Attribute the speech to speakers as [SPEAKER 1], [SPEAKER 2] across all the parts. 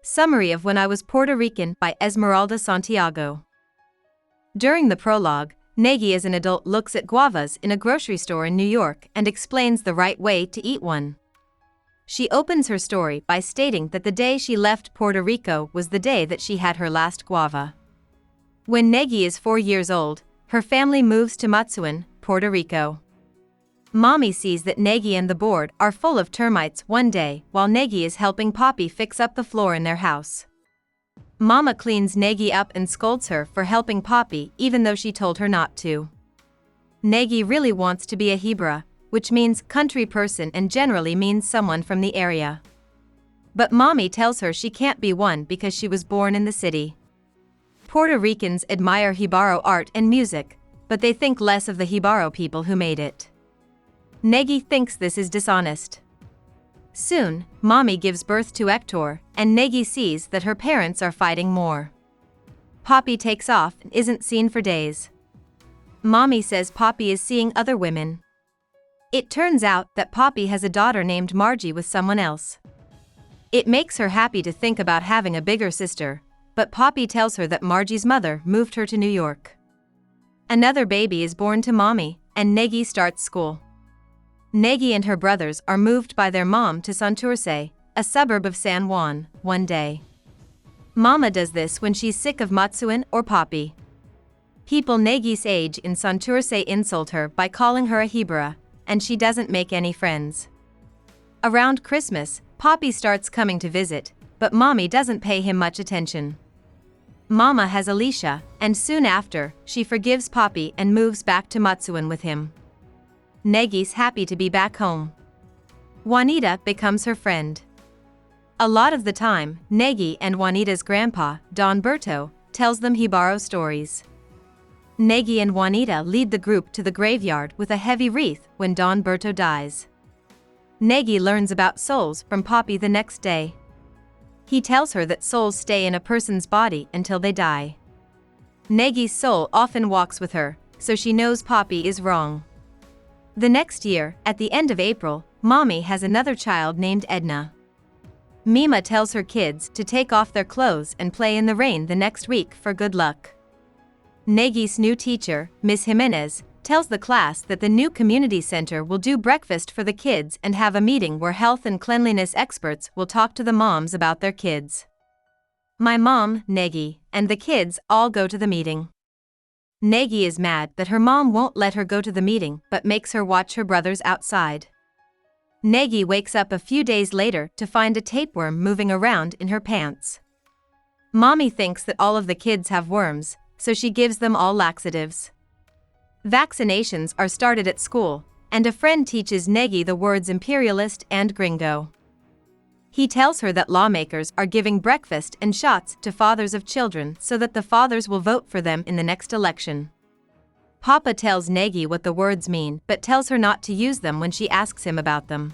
[SPEAKER 1] Summary of When I Was Puerto Rican by Esmeralda Santiago. During the prologue, Negi as an adult looks at guavas in a grocery store in New York and explains the right way to eat one. She opens her story by stating that the day she left Puerto Rico was the day that she had her last guava. When Negi is 4 years old, her family moves to Matsuan, Puerto Rico. Mommy sees that Negi and the board are full of termites one day while Negi is helping Poppy fix up the floor in their house. Mama cleans Negi up and scolds her for helping Poppy even though she told her not to. Negi really wants to be a Hebra, which means country person and generally means someone from the area. But Mommy tells her she can't be one because she was born in the city. Puerto Ricans admire Jibaro art and music, but they think less of the Jibaro people who made it. Negi thinks this is dishonest. Soon, Mommy gives birth to Hector, and Negi sees that her parents are fighting more. Poppy takes off and isn't seen for days. Mommy says Poppy is seeing other women. It turns out that Poppy has a daughter named Margie with someone else. It makes her happy to think about having a bigger sister, but Poppy tells her that Margie's mother moved her to New York. Another baby is born to Mommy, and Negi starts school. Negi and her brothers are moved by their mom to Santurce, a suburb of San Juan, one day. Mama does this when she's sick of Matsuan or Poppy. People Negi's age in Santurce insult her by calling her a Hebra, and she doesn't make any friends. Around Christmas, Poppy starts coming to visit, but Mommy doesn't pay him much attention. Mama has Alicia, and soon after, she forgives Poppy and moves back to Matsuan with him. Negi's happy to be back home. Juanita becomes her friend. A lot of the time, Negi and Juanita's grandpa, Don Berto, tells them Jibaro stories. Negi and Juanita lead the group to the graveyard with a heavy wreath when Don Berto dies. Negi learns about souls from Poppy the next day. He tells her that souls stay in a person's body until they die. Negi's soul often walks with her, so she knows Poppy is wrong. The next year, at the end of April, Mommy has another child named Edna. Mima tells her kids to take off their clothes and play in the rain the next week for good luck. Negi's new teacher, Miss Jimenez, tells the class that the new community center will do breakfast for the kids and have a meeting where health and cleanliness experts will talk to the moms about their kids. My mom, Negi, and the kids all go to the meeting. Negi is mad that her mom won't let her go to the meeting but makes her watch her brothers outside. Negi wakes up a few days later to find a tapeworm moving around in her pants. Mommy thinks that all of the kids have worms, so she gives them all laxatives. Vaccinations are started at school, and a friend teaches Negi the words imperialist and gringo. He tells her that lawmakers are giving breakfast and shots to fathers of children so that the fathers will vote for them in the next election. Papa tells Negi what the words mean but tells her not to use them when she asks him about them.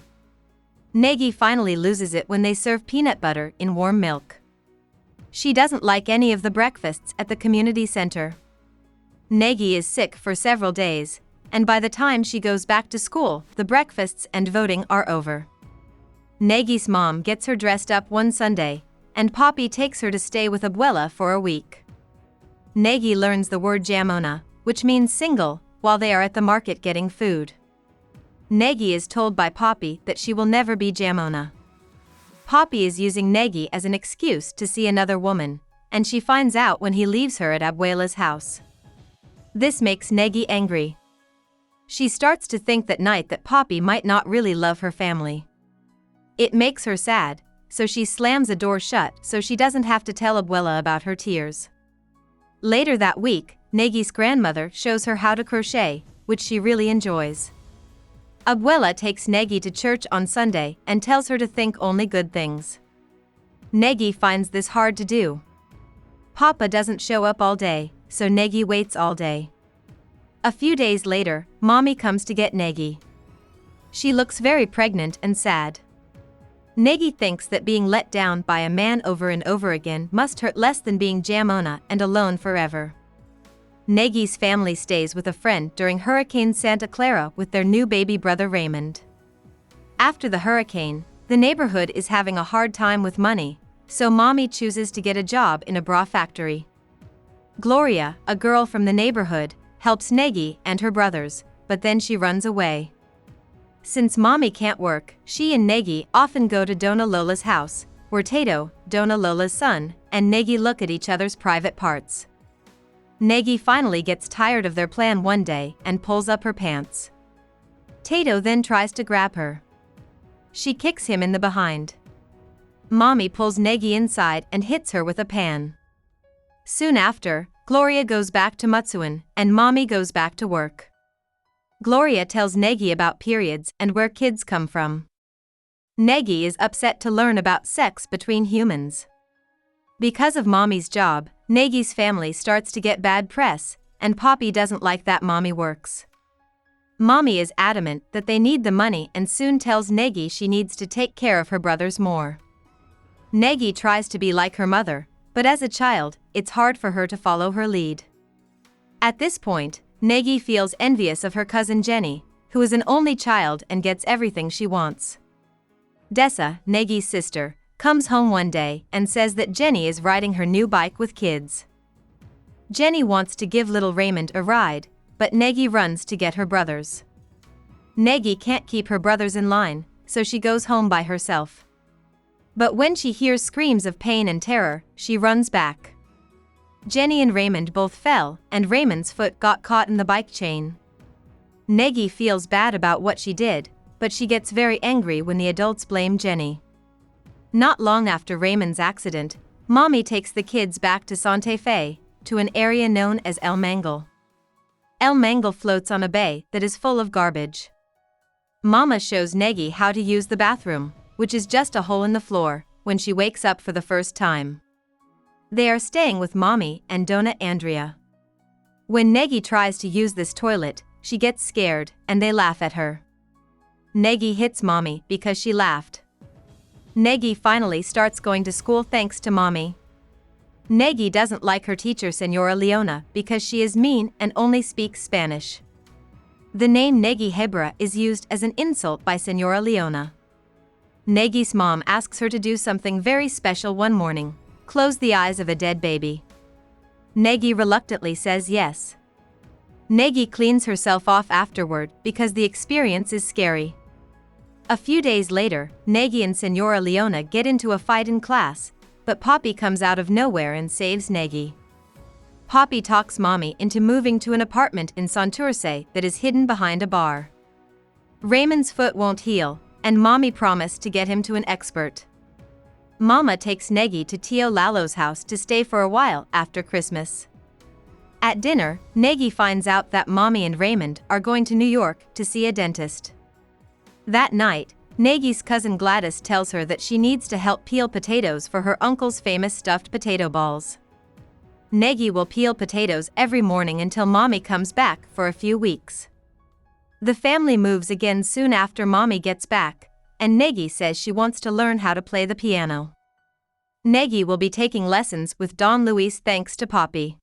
[SPEAKER 1] Negi finally loses it when they serve peanut butter in warm milk. She doesn't like any of the breakfasts at the community center. Negi is sick for several days, and by the time she goes back to school, the breakfasts and voting are over. Negi's mom gets her dressed up one Sunday, and Poppy takes her to stay with Abuela for a week. Negi learns the word jamona, which means single, while they are at the market getting food. Negi is told by Poppy that she will never be jamona. Poppy is using Negi as an excuse to see another woman, and she finds out when he leaves her at Abuela's house. This makes Negi angry. She starts to think that night that Poppy might not really love her family. It makes her sad, so she slams a door shut so she doesn't have to tell Abuela about her tears. Later that week, Negi's grandmother shows her how to crochet, which she really enjoys. Abuela takes Negi to church on Sunday and tells her to think only good things. Negi finds this hard to do. Papa doesn't show up all day, so Negi waits all day. A few days later, Mommy comes to get Negi. She looks very pregnant and sad. Negi thinks that being let down by a man over and over again must hurt less than being jamona and alone forever. Negi's family stays with a friend during Hurricane Santa Clara with their new baby brother Raymond. After the hurricane, the neighborhood is having a hard time with money, so Mommy chooses to get a job in a bra factory. Gloria, a girl from the neighborhood, helps Negi and her brothers, but then she runs away. Since Mommy can't work, she and Negi often go to Dona Lola's house, where Tato, Dona Lola's son, and Negi look at each other's private parts. Negi finally gets tired of their plan one day and pulls up her pants. Tato then tries to grab her. She kicks him in the behind. Mommy pulls Negi inside and hits her with a pan. Soon after, Gloria goes back to Matsuan, and Mommy goes back to work. Gloria tells Negi about periods and where kids come from. Negi is upset to learn about sex between humans. Because of Mommy's job, Negi's family starts to get bad press, and Poppy doesn't like that Mommy works. Mommy is adamant that they need the money and soon tells Negi she needs to take care of her brothers more. Negi tries to be like her mother, but as a child, it's hard for her to follow her lead. At this point, Negi feels envious of her cousin Jenny, who is an only child and gets everything she wants. Dessa, Negi's sister, comes home one day and says that Jenny is riding her new bike with kids. Jenny wants to give little Raymond a ride, but Negi runs to get her brothers. Negi can't keep her brothers in line, so she goes home by herself. But when she hears screams of pain and terror, she runs back. Jenny and Raymond both fell, and Raymond's foot got caught in the bike chain. Negi feels bad about what she did, but she gets very angry when the adults blame Jenny. Not long after Raymond's accident, Mommy takes the kids back to Santa Fe, to an area known as El Mangle. El Mangle floats on a bay that is full of garbage. Mama shows Negi how to use the bathroom, which is just a hole in the floor, when she wakes up for the first time. They are staying with Mommy and Dona Andrea. When Negi tries to use this toilet, she gets scared, and they laugh at her. Negi hits Mommy because she laughed. Negi finally starts going to school thanks to Mommy. Negi doesn't like her teacher Señora Leona because she is mean and only speaks Spanish. The name Negi Hebra is used as an insult by Señora Leona. Negi's mom asks her to do something very special one morning, close the eyes of a dead baby. Negi reluctantly says yes. Negi cleans herself off afterward because the experience is scary. A few days later, Negi and Señora Leona get into a fight in class, but Poppy comes out of nowhere and saves Negi. Poppy talks Mommy into moving to an apartment in Santurce that is hidden behind a bar. Raymond's foot won't heal, and Mommy promised to get him to an expert. Mama takes Negi to Tio Lalo's house to stay for a while after Christmas. At dinner, Negi finds out that Mommy and Raymond are going to New York to see a dentist. That night, Negi's cousin Gladys tells her that she needs to help peel potatoes for her uncle's famous stuffed potato balls. Negi will peel potatoes every morning until Mommy comes back for a few weeks. The family moves again soon after Mommy gets back, and Negi says she wants to learn how to play the piano. Negi will be taking lessons with Don Luis thanks to Poppy.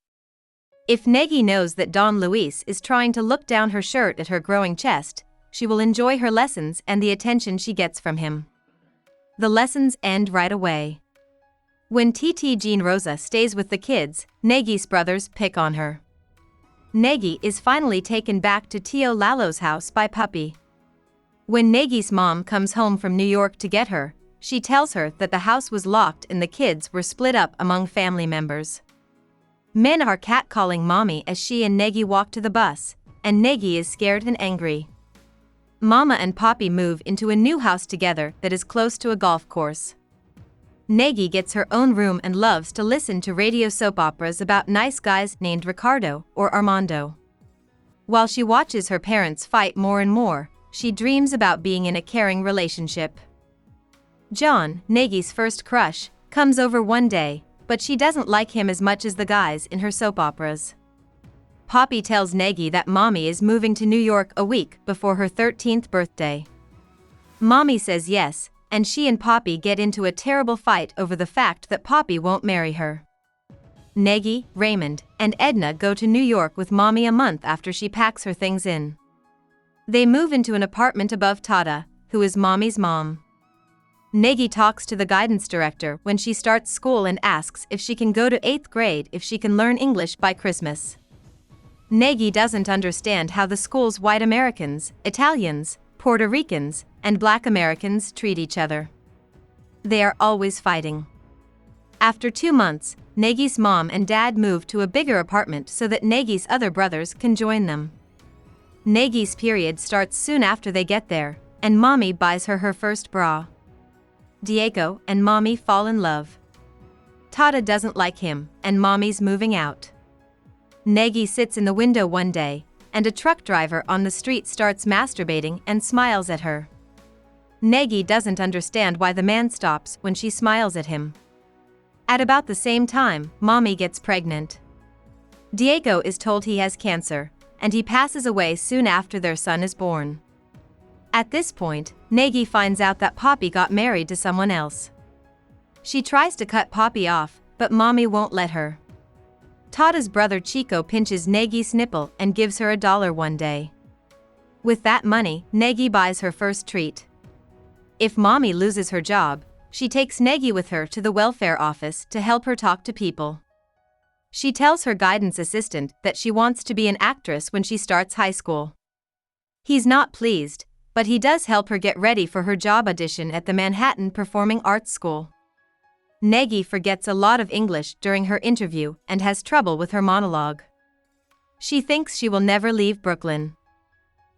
[SPEAKER 1] If Negi knows that Don Luis is trying to look down her shirt at her growing chest, she will enjoy her lessons and the attention she gets from him. The lessons end right away. When Titi Jean Rosa stays with the kids, Negi's brothers pick on her. Negi is finally taken back to Tio Lalo's house by Puppy. When Negi's mom comes home from New York to get her, she tells her that the house was locked and the kids were split up among family members. Men are catcalling Mommy as she and Negi walk to the bus, and Negi is scared and angry. Mama and Poppy move into a new house together that is close to a golf course. Negi gets her own room and loves to listen to radio soap operas about nice guys named Ricardo or Armando. While she watches her parents fight more and more, she dreams about being in a caring relationship. John, Negi's first crush, comes over one day, but she doesn't like him as much as the guys in her soap operas. Poppy tells Negi that Mommy is moving to New York a week before her 13th birthday. Mommy says yes, and she and Poppy get into a terrible fight over the fact that Poppy won't marry her. Negi, Raymond, and Edna go to New York with Mommy a month after she packs her things in. They move into an apartment above Tata, who is Mommy's mom. Negi talks to the guidance director when she starts school and asks if she can go to 8th grade if she can learn English by Christmas. Negi doesn't understand how the school's white Americans, Italians, Puerto Ricans, and Black Americans treat each other. They are always fighting. After 2 months, Negi's mom and dad move to a bigger apartment so that Negi's other brothers can join them. Negi's period starts soon after they get there, and mommy buys her first bra. Diego and mommy fall in love. Tata doesn't like him, and mommy's moving out. Negi sits in the window one day, and a truck driver on the street starts masturbating and smiles at her. Negi doesn't understand why the man stops when she smiles at him. At about the same time, mommy gets pregnant. Diego is told he has cancer, and he passes away soon after their son is born. At this point, Negi finds out that Poppy got married to someone else. She tries to cut Poppy off, but mommy won't let her. Tata's brother Chico pinches Negi's nipple and gives her $1 one day. With that money, Negi buys her first treat. If mommy loses her job, she takes Negi with her to the welfare office to help her talk to people. She tells her guidance assistant that she wants to be an actress when she starts high school. He's not pleased, but he does help her get ready for her job audition at the Manhattan Performing Arts School. Negi forgets a lot of English during her interview and has trouble with her monologue. She thinks she will never leave Brooklyn.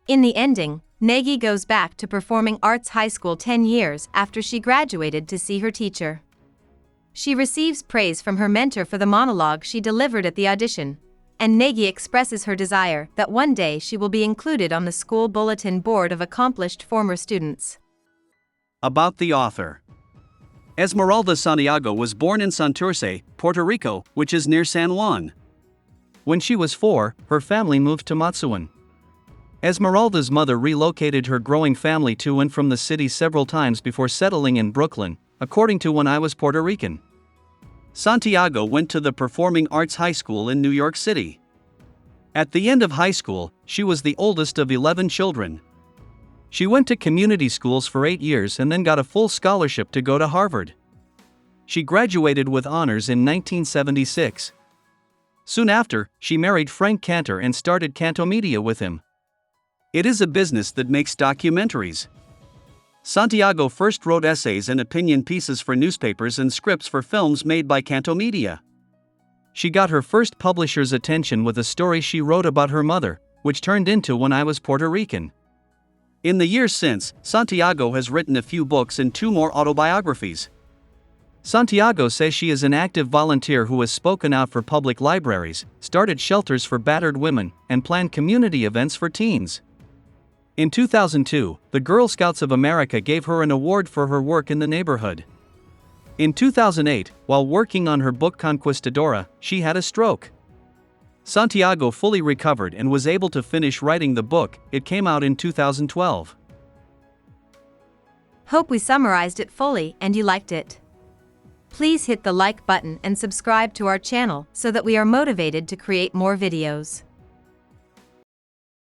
[SPEAKER 1] In the ending, Negi goes back to Performing Arts High School 10 years after she graduated to see her teacher. She receives praise from her mentor for the monologue she delivered at the audition, and Negi expresses her desire that one day she will be included on the school bulletin board of accomplished former students.
[SPEAKER 2] About the author. Esmeralda Santiago was born in Santurce, Puerto Rico, which is near San Juan. When she was 4, her family moved to Matsuan. Esmeralda's mother relocated her growing family to and from the city several times before settling in Brooklyn, according to When I Was Puerto Rican. Santiago went to the Performing Arts High School in New York City. At the end of high school, she was the oldest of 11 children. She went to community schools for 8 years and then got a full scholarship to go to Harvard. She graduated with honors in 1976. Soon after, she married Frank Cantor and started Canto Media with him. It is a business that makes documentaries. Santiago first wrote essays and opinion pieces for newspapers and scripts for films made by Canto Media. She got her first publisher's attention with a story she wrote about her mother, which turned into When I Was Puerto Rican. In the years since, Santiago has written a few books and 2 more autobiographies. Santiago says she is an active volunteer who has spoken out for public libraries, started shelters for battered women, and planned community events for teens. In 2002, the Girl Scouts of America gave her an award for her work in the neighborhood. In 2008, while working on her book Conquistadora, she had a stroke. Santiago fully recovered and was able to finish writing the book. It came out in 2012.
[SPEAKER 1] Hope we summarized it fully and you liked it. Please hit the like button and subscribe to our channel so that we are motivated to create more videos.